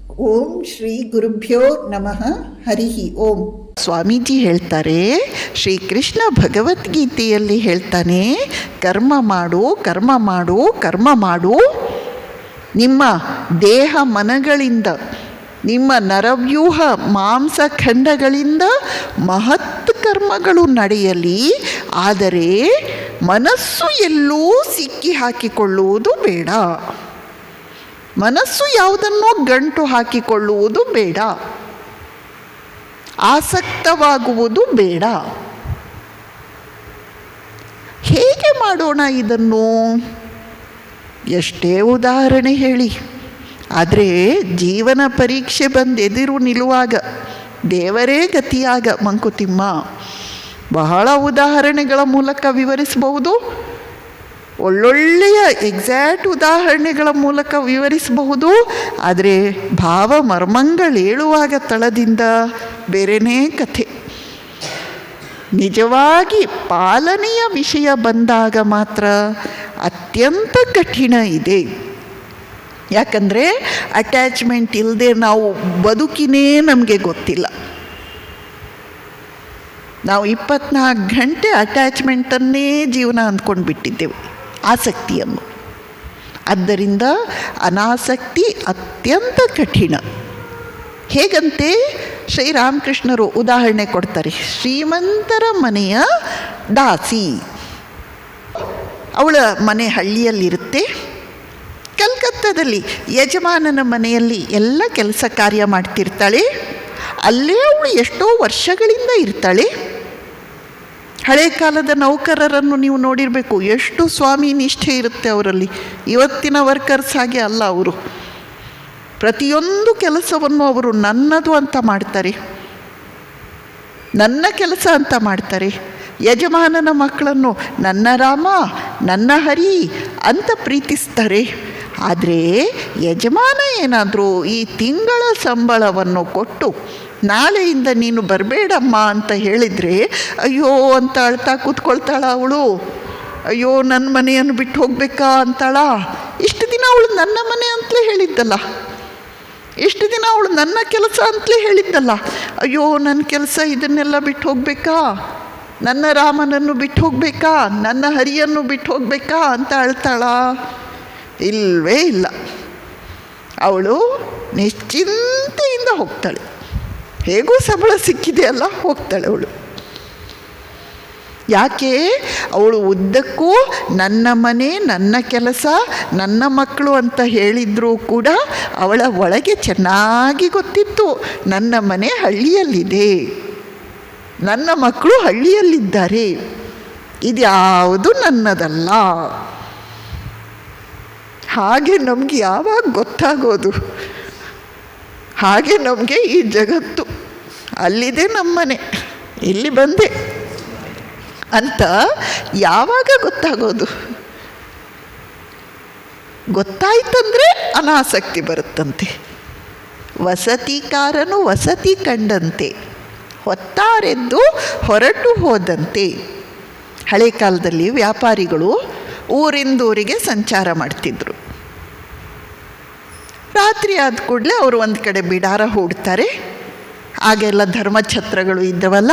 ಓಂ ಶ್ರೀ ಗುರುಭ್ಯೋ ನಮಃ ಹರಿ ಓಂ. ಸ್ವಾಮೀಜಿ ಹೇಳ್ತಾರೆ, ಶ್ರೀಕೃಷ್ಣ ಭಗವದ್ಗೀತೆಯಲ್ಲಿ ಹೇಳ್ತಾನೆ, ಕರ್ಮ ಮಾಡು ಕರ್ಮ ಮಾಡು ಕರ್ಮ ಮಾಡು. ನಿಮ್ಮ ದೇಹ ಮನಗಳಿಂದ, ನಿಮ್ಮ ನರವ್ಯೂಹ ಮಾಂಸಖಂಡಗಳಿಂದ ಮಹತ್ ಕರ್ಮಗಳು ನಡೆಯಲಿ. ಆದರೆ ಮನಸ್ಸು ಎಲ್ಲೂ ಸಿಕ್ಕಿ ಹಾಕಿಕೊಳ್ಳುವುದು ಬೇಡ. ಮನಸ್ಸು ಯಾವುದನ್ನೋ ಗಂಟು ಹಾಕಿಕೊಳ್ಳುವುದು ಬೇಡ. ಆಸಕ್ತವಾಗುವುದು ಬೇಡ. ಹೇಗೆ ಮಾಡೋಣ ಇದನ್ನು? ಎಷ್ಟೇ ಉದಾಹರಣೆ ಹೇಳಿ, ಆದರೆ ಜೀವನ ಪರೀಕ್ಷೆ ಬಂದು ಎದುರು ನಿಲ್ಲುವಾಗ ದೇವರೇ ಗತಿಯಾಗ ಮಂಕುತಿಮ್ಮ ಬಹಳ ಉದಾಹರಣೆಗಳ ಮೂಲಕ ವಿವರಿಸಬಹುದು. ಒಳ್ಳೊಳ್ಳೆಯ ಎಕ್ಸಾಕ್ಟ್ ಉದಾಹರಣೆಗಳ ಮೂಲಕ ವಿವರಿಸಬಹುದು. ಆದರೆ ಭಾವ ಮರ್ಮಂಗಳೇಳುವಾಗ ತಳದಿಂದ ಬೇರೆಯೇ ಕಥೆ. ನಿಜವಾಗಿ ಪಾಲನೆಯ ವಿಷಯ ಬಂದಾಗ ಮಾತ್ರ ಅತ್ಯಂತ ಕಠಿಣ ಇದೆ. ಯಾಕಂದರೆ ಅಟ್ಯಾಚ್ಮೆಂಟ್ ಇಲ್ಲದೆ ನಾವು ಬದುಕಿನೇ ನಮಗೆ ಗೊತ್ತಿಲ್ಲ. ನಾವು 24 ಗಂಟೆ ಅಟ್ಯಾಚ್ಮೆಂಟನ್ನೇ ಜೀವನ ಅಂದ್ಕೊಂಡು ಬಿಟ್ಟಿದ್ದೇವೆ, ಆಸಕ್ತಿಯನ್ನು. ಆದ್ದರಿಂದ ಅನಾಸಕ್ತಿ ಅತ್ಯಂತ ಕಠಿಣ. ಹೇಗಂತೆ ಶ್ರೀರಾಮಕೃಷ್ಣರು ಉದಾಹರಣೆ ಕೊಡ್ತಾರೆ. ಶ್ರೀಮಂತರ ಮನೆಯ ದಾಸಿ, ಅವಳ ಮನೆ ಹಳ್ಳಿಯಲ್ಲಿರುತ್ತೆ. ಕಲ್ಕತ್ತಾದಲ್ಲಿ ಯಜಮಾನನ ಮನೆಯಲ್ಲಿ ಎಲ್ಲ ಕೆಲಸ ಕಾರ್ಯ ಮಾಡ್ತಿರ್ತಾಳೆ. ಅಲ್ಲೇ ಅವಳು ಎಷ್ಟೋ ವರ್ಷಗಳಿಂದ ಇರ್ತಾಳೆ. ಹಳೆ ಕಾಲದ ನೌಕರರನ್ನು ನೀವು ನೋಡಿರಬೇಕು, ಎಷ್ಟು ಸ್ವಾಮಿ ನಿಷ್ಠೆ ಇರುತ್ತೆ ಅವರಲ್ಲಿ. ಇವತ್ತಿನ ವರ್ಕರ್ಸ್ ಹಾಗೆ ಅಲ್ಲ. ಅವರು ಪ್ರತಿಯೊಂದು ಕೆಲಸವನ್ನು ಅವರು ನನ್ನದು ಅಂತ ಮಾಡ್ತಾರೆ, ನನ್ನ ಕೆಲಸ ಅಂತ ಮಾಡ್ತಾರೆ. ಯಜಮಾನನ ಮಕ್ಕಳನ್ನು ನನ್ನ ರಾಮ ನನ್ನ ಹರಿ ಅಂತ ಪ್ರೀತಿಸ್ತಾರೆ. ಆದರೆ ಯಜಮಾನ ಏನಾದರೂ ಈ ತಿಂಗಳ ಸಂಬಳವನ್ನು ಕೊಟ್ಟು ನಾಳೆಯಿಂದ ನೀನು ಬರಬೇಡಮ್ಮ ಅಂತ ಹೇಳಿದರೆ ಅಯ್ಯೋ ಅಂತ ಅಳ್ತಾ ಕೂತ್ಕೊಳ್ತಾಳ ಅವಳು. ಅಯ್ಯೋ ನನ್ನ ಮನೆಯನ್ನು ಬಿಟ್ಟು ಹೋಗಬೇಕಾ ಅಂತಾಳ. ಇಷ್ಟು ದಿನ ಅವಳು ನನ್ನ ಮನೆ ಅಂತಲೇ ಹೇಳಿದ್ದಲ್ಲ, ಇಷ್ಟು ದಿನ ಅವಳು ನನ್ನ ಕೆಲಸ ಅಂತಲೇ ಹೇಳಿದ್ದಲ್ಲ. ಅಯ್ಯೋ ನನ್ನ ಕೆಲಸ ಇದನ್ನೆಲ್ಲ ಬಿಟ್ಟು ಹೋಗಬೇಕಾ, ನನ್ನ ರಾಮನನ್ನು ಬಿಟ್ಟು ಹೋಗಬೇಕಾ, ನನ್ನ ಹರಿಯನ್ನು ಬಿಟ್ಟು ಹೋಗಬೇಕಾ ಅಂತ ಅಳ್ತಾಳ? ಇಲ್ಲವೇ ಇಲ್ಲ. ಅವಳು ನಿಶ್ಚಿಂತೆಯಿಂದ ಹೋಗ್ತಾಳೆ. ಹೇಗೂ ಸಂಬಳ ಸಿಕ್ಕಿದೆ ಅಲ್ಲ, ಹೋಗ್ತಾಳೆ ಅವಳು. ಯಾಕೆ? ಅವಳು ಉದ್ದಕ್ಕೂ ನನ್ನ ಮನೆ ನನ್ನ ಕೆಲಸ ನನ್ನ ಮಕ್ಕಳು ಅಂತ ಹೇಳಿದರೂ ಕೂಡ ಅವಳ ಒಳಗೆ ಚೆನ್ನಾಗಿ ಗೊತ್ತಿತ್ತು, ನನ್ನ ಮನೆ ಹಳ್ಳಿಯಲ್ಲಿದೆ, ನನ್ನ ಮಕ್ಕಳು ಹಳ್ಳಿಯಲ್ಲಿದ್ದಾರೆ, ಇದ್ಯಾವುದು ನನ್ನದಲ್ಲ. ಹಾಗೆ ನಮಗೆ ಯಾವಾಗ ಗೊತ್ತಾಗೋದು? ಹಾಗೆ ನಮಗೆ ಈ ಜಗತ್ತು ಅಲ್ಲಿದೆ, ನಮ್ಮನೆ ಇಲ್ಲಿ ಬಂದೆ ಅಂತ ಯಾವಾಗ ಗೊತ್ತಾಗೋದು? ಗೊತ್ತಾಯ್ತಂದರೆ ಅನಾಸಕ್ತಿ ಬರುತ್ತಂತೆ. ವಸತಿಕಾರನು ವಸತಿ ಕಂಡಂತೆ, ಹೊತ್ತಾರೆದ್ದು ಹೊರಟು ಹೋದಂತೆ. ಹಳೆ ಕಾಲದಲ್ಲಿ ವ್ಯಾಪಾರಿಗಳು ಊರಿಂದೂರಿಗೆ ಸಂಚಾರ ಮಾಡ್ತಿದ್ರು. ರಾತ್ರಿ ಆದ ಕೂಡಲೇ ಅವರು ಒಂದು ಕಡೆ ಬಿಡಾರ ಹೂಡ್ತಾರೆ. ಆಗೆಲ್ಲ ಧರ್ಮಛತ್ರಗಳು ಇದ್ದವಲ್ಲ,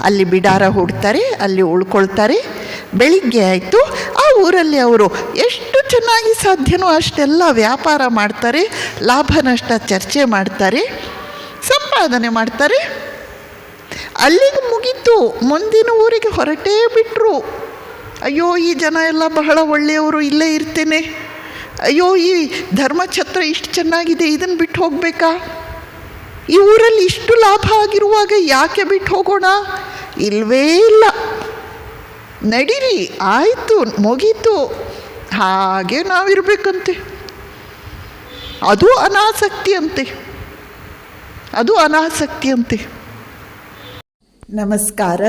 ಅಲ್ಲಿ ಬಿಡಾರ ಹೂಡ್ತಾರೆ, ಅಲ್ಲಿ ಉಳ್ಕೊಳ್ತಾರೆ. ಬೆಳಿಗ್ಗೆ ಆಯಿತು, ಆ ಊರಲ್ಲಿ ಅವರು ಎಷ್ಟು ಚೆನ್ನಾಗಿ ಸಾಧ್ಯನೋ ಅಷ್ಟೆಲ್ಲ ವ್ಯಾಪಾರ ಮಾಡ್ತಾರೆ, ಲಾಭ ನಷ್ಟ ಚರ್ಚೆ ಮಾಡ್ತಾರೆ, ಸಂಪಾದನೆ ಮಾಡ್ತಾರೆ. ಅಲ್ಲಿಗೆ ಮುಗೀತು. ಮುಂದಿನ ಊರಿಗೆ ಹೊರಟೇ ಬಿಟ್ಟರು. ಅಯ್ಯೋ ಈ ಜನ ಎಲ್ಲ ಬಹಳ ಒಳ್ಳೆಯವರು, ಇಲ್ಲೇ ಇರ್ತೇನೆ. ಅಯ್ಯೋ ಈ ಧರ್ಮಛತ್ರ ಇಷ್ಟು ಚೆನ್ನಾಗಿದೆ, ಇದನ್ನು ಬಿಟ್ಟು ಹೋಗಬೇಕಾ? ಈ ಊರಲ್ಲಿ ಇಷ್ಟು ಲಾಭ ಆಗಿರುವಾಗ ಯಾಕೆ ಬಿಟ್ಟು ಹೋಗೋಣ? ಇಲ್ಲವೇ ಇಲ್ಲ. ನಡೀರಿ, ಆಯಿತು, ಮುಗೀತು. ಹಾಗೆ ನಾವಿರಬೇಕಂತೆ. ಅದು ಅನಾಸಕ್ತಿ ಅಂತೆ, ಅದು ಅನಾಸಕ್ತಿ ಅಂತೆ. ನಮಸ್ಕಾರ.